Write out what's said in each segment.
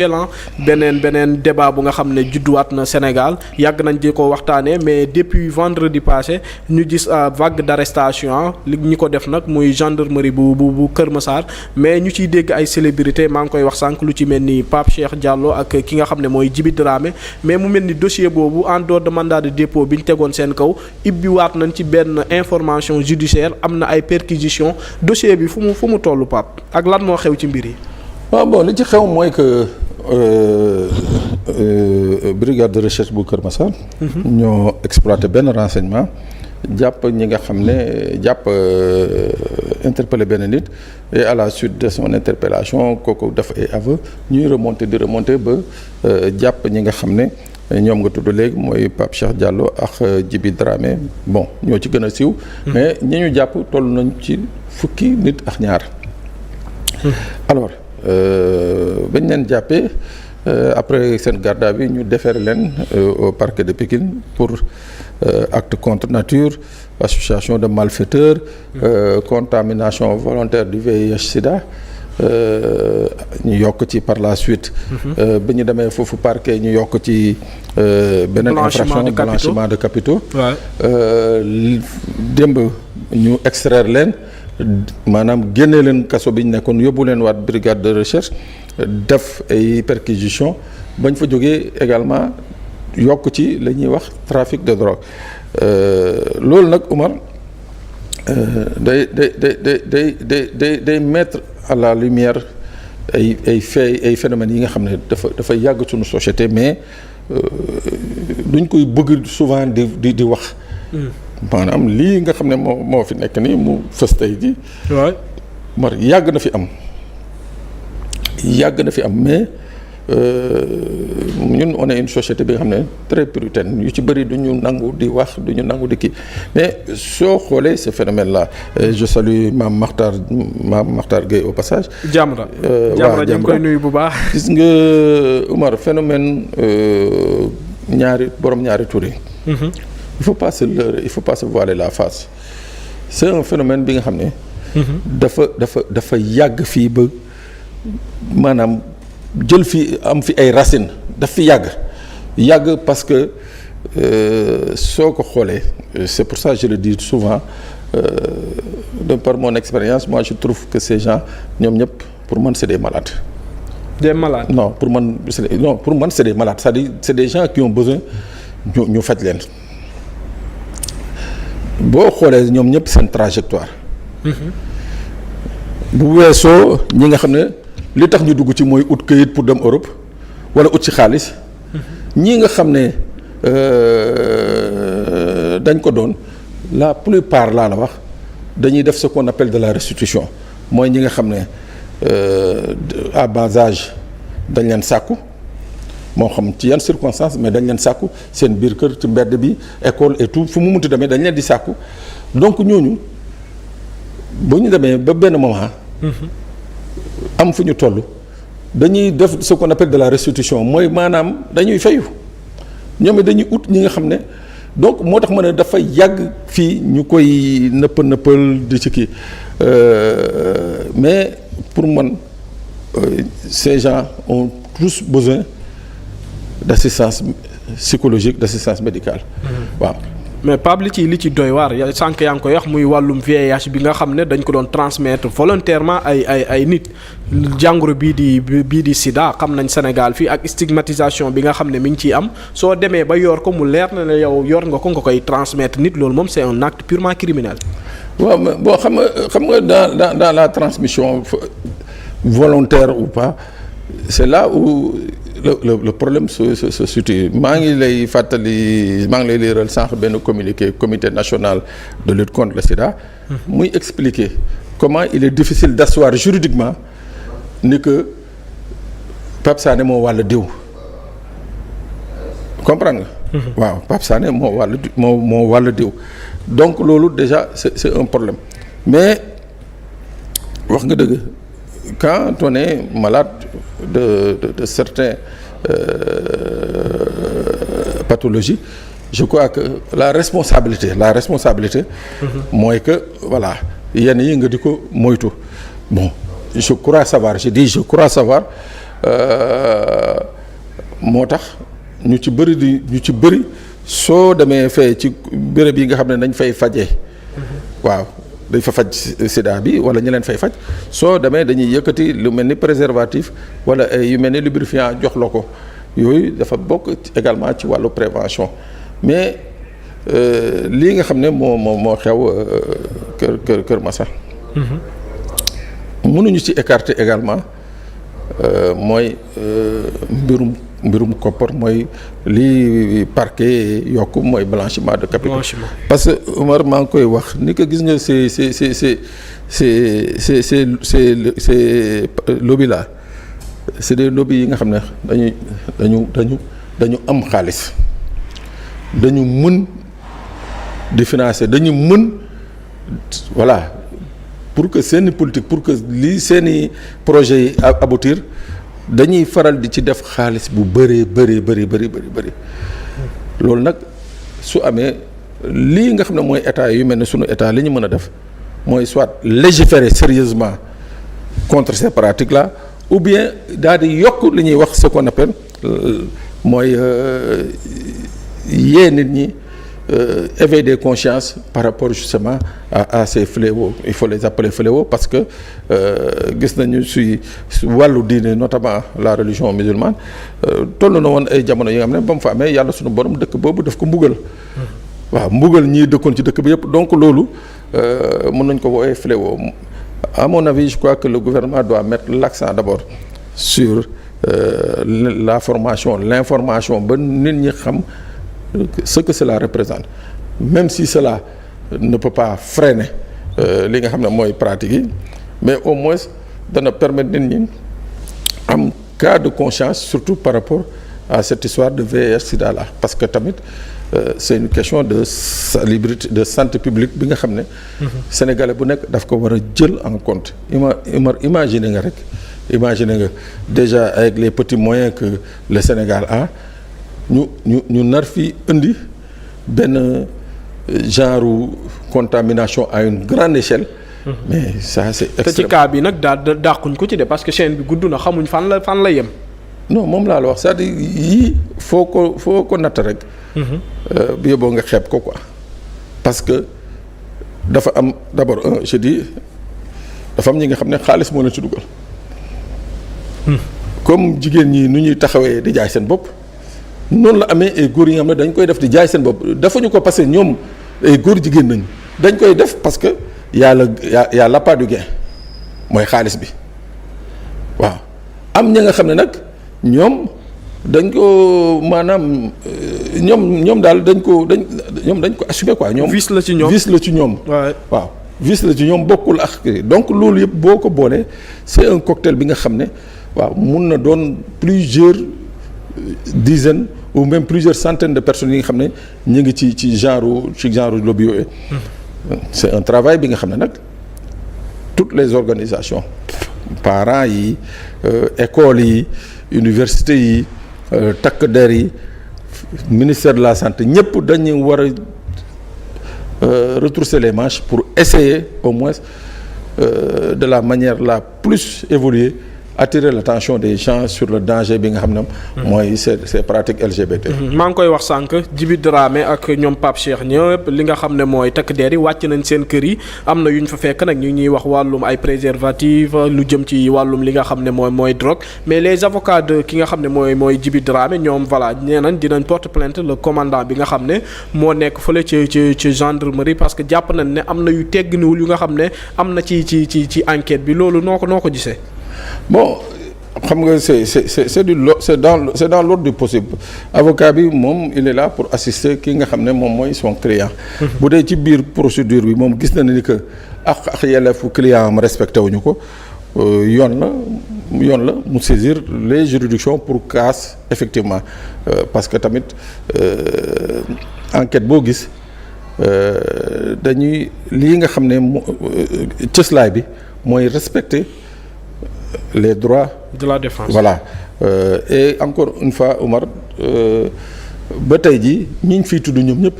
beneen débat bu nga xam ne judduwaat na Sénégal yàgg nañ di ko waxtaanee mais depuis vendredi passé ñu gis vague d'arrestation li ñi ko def nag muy gendarmerie bu Kër Massar mais ñu ciy dégg ay célébrité maa ngi koy wax sànq lu ci mel ni Pape Cheikh Diallo ak ki nga xam ne mooy Djibi Dramé mais mu mel ni dossier boobu en dehors de mandat de dépôt bi ñu tegoon seen kaw ibbiwaat nañ ci benn information judiciaire am na ay perquisition dossier bi fu mu tollu Pape ak lan moo xew ci mbir yi. waaw bon li ci xew mooy que brigade de recherche bu Kër Massar. ñoo exploité benn renseignement jàpp ñi nga xam ne interpellé benn nit et à la suite de son interpellation kooku def ay aveu ñuy remonter ba jàpp ñi nga xam ne ñoom nga tudd léegi mooy Pape Cheikh Diallo ak Djibi Dramé bon ñoo ci gën a siiw. mais ñi ñu jàpp toll nañ ci fukki nit ak ñaar. alors bañ leen jàppee après seen garde à vue ñu déféré leen au parquet de Pikine pour acte contre nature association de malfaiteurs contamination volontaire du VIH/Sida ñu yokk ci par la suite bi ñu demee foofu parquet ñu yokk ci beneen infraction blanchiment de capitaux démb ñu extraire leen maanaam génne leen kaso bi ñu nekkoon yóbbu leen waat brigade de recherche def ay perquisition bañ fa jógee également yokk ci la ñuy wax trafic de drogue loolu nag Oumar day mettre à la lumière ay faits ay phénomènes yi nga xam ne dafa yàgg suñu société mais duñ koy bëgg souvent di wax. maanaam lii nga xam ne moo fi nekk nii mu fës tey ji waaw mar yàgg na fi am mais ñun on est une société bi nga xam ne très puritaine yu ci bëri du ñu nangu di wax du ñu nangu di kii mais soo xoolee ce phénomène là je salue Mame Makhtar Gueye au passage. Jamra ñu ngi koy nuyu bu baax. gis nga Oumar phénomène borom ñaari tur yi. il faut pas se leurrer il faut pas se voiler la face c'est un phénomène bi nga xam ne. dafa yàgg fii ba maanaam jël fi am fi ay racines daf fi yàgg parce que soo ko xoolee c'est pour ça je le dis souvent de par mon expérience moi je trouve que ces gens ñoom ñëpp pour man c'est des malades. Des malades? Non pour man c'est des malades c'est-à-dire c'est des gens qui ont besoin ñu faj leen. boo xoolee ñoom ñëpp seen trajectoire bu weesoo ñi nga xam ne li tax ñu dugg ci mooy ut këyit pour dem Europe wala ut ci xaalis ñi nga xam ne dañ ko doon la plupart laa la wax dañuy def ce qu'on appelle de la restitution mooy ñi nga xam ne à bas âge dañ leen sàkku moo xam ci yan circonstances mais dañ leen sàkku seen biir kër ci mbedd bi école et tout fu mu munti demee dañ leen di sàkku donc ñooñu bu ñu demee ba benn moment am fu ñu toll dañuy def ce qu'on appelle de la restitution mooy maanaam dañuy fayu ñoom dañuy ut ñi nga xam ne donc moo tax ma ne dafa yàgg fii ñu koy nëppal di ci kii mais pour man ces gens ont tous besoin d'assistance psychologique d'assistance médicale. waaw. mais Pape li ci doy waar sànq yaa ngi koy wax muy wàllum VIH bi nga xam ne dañ ko doon transmettre volontairement ay nit jàngoro bii di Sida xam nañ Sénégal fii ak stigmatisation bi nga xam ne mi ngi ciy am soo demee ba yor ko mu leer na ne yow yor nga ko nga koy transmettre nit loolu moom c'est un acte purement criminel. waaw bon xam nga dans la transmission volontaire ou pas c'est là où le problème se situe maa ngi lay liiral sànq benn comité national de lutte contre le sida muy expliquer comment il est difficile d'asseoir juridiquement ni que Pape Sané moo wàll diw comprendre nga waaw Pape Sané moo wàll diw donc loolu déjà c'est un problème mais wax nga dëgg quand on est malade de certains pathologies je crois que la responsabilité mooy que voilà yenn yi nga di ko moytu bon je crois savoir moo tax ñu ci bëri soo demee fee ci béréb yi nga xam ne dañ fay fajee waaw dañ fa faj sida bi wala ñu leen fay faj soo demee dañuy yëkkati lu mel ni préservatif wala yu mel ni lubrifiant jox la ko yooyu dafa bokk également ci wàllu prévention mais lii nga xam ne moo xew Kër Massar mënuñu ci écarter également mooy mbirum koppar mooy lii parquet yokk mooy blanchiment de capitaux. Parce que Omar maa ngi koy wax ni ko gis nga c'est lobby là c'est des lobbies yi nga xam ne dañu am xaalis dañu mën di financer dañu mën voilà pour que seeni politique pour que lii seeni projets yi aboutir dañuy faral di ci def xaalis bu bëri loolu nag su amee lii nga xam ne mooy état yu mel ne sunu état li ñu mën a def mooy soit légiférer sérieusement contre ces pratiques là ou bien daal di yokk li ñuy wax ce qu'on appelle mooy yee nit ñi éveil des consciences par rapport justement à ces fléaux il faut les appeler fléaux parce que gis nañu si wàllu diine notamment la religion musulmane toll na woon ay jamono yi nga xam ne ba mu fa amee yàlla suñu borom dëkk boobu daf ko mbugal waaw mbugal ñii dëkkoon ci dëkk bi yëpp donc loolu mën nañ ko woowee fléau à mon avis je crois que le gouvernement doit mettre l'accent d'abord sur la formation l'information ba nit ñi xam ce que cela représente même si cela ne peut pas freiner li nga xam ne mooy pratique yi mais au moins dana permettre nit ñi am cas de conscience surtout par rapport à cette histoire de VIH sida là parce que tamit c'est une question de salubrité de santé publique bi nga xam ne sénégalais bu nekk daf ko war a jël en compte imaginer nga déjà avec les petits moyens que le Sénégal a ñu nar fi indi benn genre contamination à une grande échelle. Mais ça c'est extrême. te ci cas bi nag dàquñ ko ci de parce que chaîne bi gudd na xamuñ fan la yem. non moom laa la wax c'est-à-dire yii foo ko natt rek. bu yóbboo nga xeeb ko quoi. parce que dafa am d'abord je dis dafa am ñi nga xam ne xaalis moo leen ci dugal. comme jigéen ñi nu ñuy taxawee di jaay seen bopp. noonu la amee ay góor yi nga xam ne dañ koy def di jaay seen bopp defuñu ko parce que ñoom ay góor jigéen nañu dañ koy def parce que y a l'appât du gain mooy xaalis bi waaw am ña nga xam ne nag ñoom dañ ko maanaam ñoom daal dañ ko assumer quoi. ñoom vice la ci ñoom waaw vice la ci ñoom bokkul ak donc loolu yëpp boo ko boolee c'est un cocktail bi nga xam ne waaw mun na doon plusieurs dizaines ou même plusieurs centaines de personnes yi nga xam ne ñu ngi ci genre lobby yooyu. C'est un travail bi nga xam ne nag toutes les organisations parents yi écoles yi universités yi takk der yi ministère de la santé ñëpp dañu war a retrousser les manches pour essayer au moins de la manière la plus évoluée attirer l'attention des gens sur le danger bi nga xam ne mooy ces pratiques LGBT. maa ngi koy wax sànq Djiby Dramé ak ñoom Pape Cheikh ñëpp li nga xam ne mooy takk der yi wàcc nañ seen kër yi am na yu ñu fa fekk nag ñu ñuy wax wàllum ay préservatifs lu jëm ci wàllum li nga xam ne mooy drogue mais les avocats de ki nga xam ne mooy Djiby Dramé ñoom voilà nee nañ dinañ porte plainte le commandant bi nga xam ne moo nekk fële ci gendarmerie parce que jàpp nañ ne am na yu tegginuwul yu nga xam ne am na ci enquête bi loolu noo ko gisee. Bon xam nga c'est dans l'ordre du possible avocat bi moom il est là pour assister ki nga xam ne moom mooy son client. bu dee ci biir procédure bi moom gis na ni que ak yelleefu client am respecté wuñu ko yoon la mu saisir les juridictions pour casse effectivement parce que tamit enquête boo gis dañuy lii nga xam ne cëslaay bi mooy respecter les droits de la défense. Voilà et encore une fois Omar ba tey jii ñi ñu fiy tudd ñoom ñëpp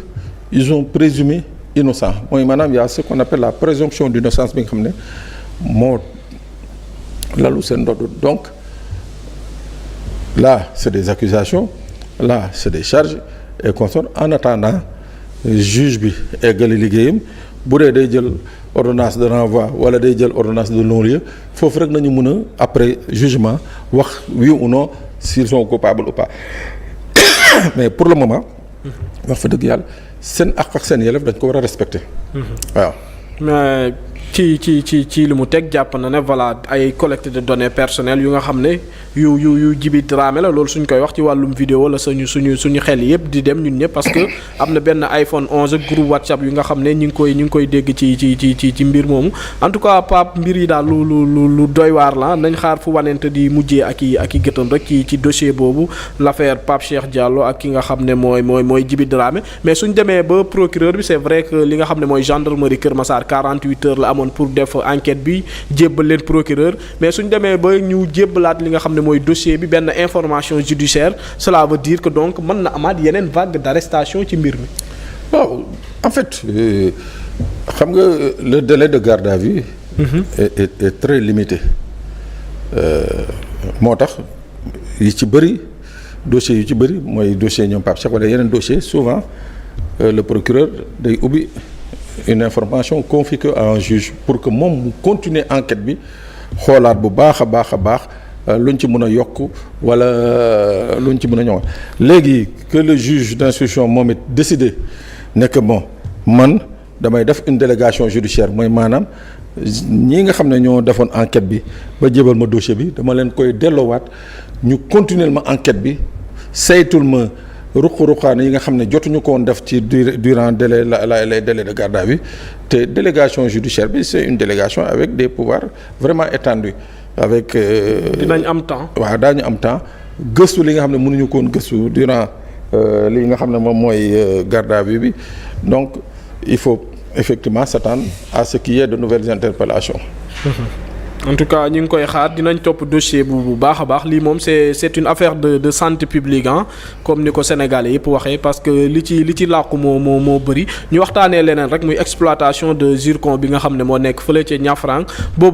ils ont présumé innocent mooy maanaam y a ce qu'on appelle la présomption d'innocence bi nga xam ne moo lalu seen ndodd donc là c'est des accusations là c'est des charges et consorts en attendant juge bi eggali liggéeyam bu dee day jël ordonnance de renvoi wala day jël ordonnance de non-lieu foofu rek nañu mën a après jugement wax oui ou non s'ils sont coupables ou pas mais pour le moment wax fa dëgg yàlla seen ak seen yelleef dañ ko war a respecter waaw. mais ci li mu teg jàpp na ne voilà ay collecte de données personnelles yu nga xam ne yu Djiby Dramé la loolu suñ koy wax ci wàllum vidéo la suñu xel yëpp di dem ñun ñëpp parce que am na benn iPhone 11 ak groupe WhatsApp yu nga xam ne ñu ngi koy dégg ci mbir moomu en tout cas Pape mbir yi daal lu doy waar la nañ xaar fu wanente di mujjee ak i gëtam rek ci dossier boobu l'affaire Pape Cheikh Diallo ak ki nga xam ne mooy Djiby Dramé mais suñ demee ba procureur bi c'est vrai que li nga xam ne mooy gendarmerie Kër Massar 48 heures la pour def enquête bi jébbal leen procureur mais suñ demee ba ñu jébbalaat li nga xam ne mooy dossier bi benn information judiciaire cela veut dire que donc mën na amaat yeneen vague d'arrestation ci mbir mi. waaw en fait xam nga le délai de garde à vue est très limité moo tax yi ci bëri dossiers yu ci bëri mooy dossier ñoom Pape Cheikh wala yeneen dossier souvent le procureur day ubbi une information confie à un juge pour que moom mu continuer enquête bi xoolaat bu baax a baax luñ ci mën a yokk wala luñ ci mën a ñëwaat léegi que le juge d'instruction moom it décidé ne que bon man damay def une délégation judiciaire mooy maanaam ñi nga xam ne ñoo defoon enquête bi ba jébal ma dossier bi dama leen koy delloowaat ñu continuer ma enquête bi saytul ma ruq-ruqaan yi nga xam ne jotuñu ko woon def ci durant les délais de garde à vue te délégation judiciaire bi c'est une délégation avec des pouvoirs vraiment étendus avec. dinañ am temps. waaw daañu am temps gëstu li nga xam ne mënuñu ko woon gëstu durant li nga xam ne moom mooy garde à vue bi donc il faut effectivement s'attendre à ce qu'il y ait de nouvelles interpellations. en tout cas ñu ngi koy xaar dinañ topp dossier bu baax a baax lii moom c'est une affaire de santé publique comme ni ko Sénégalais yëpp waxee parce que li ci làqu moo bëri ñu waxtaanee leneen rek muy exploitation de zircon bi nga xam ne moo nekk fële ca Niafrang boobu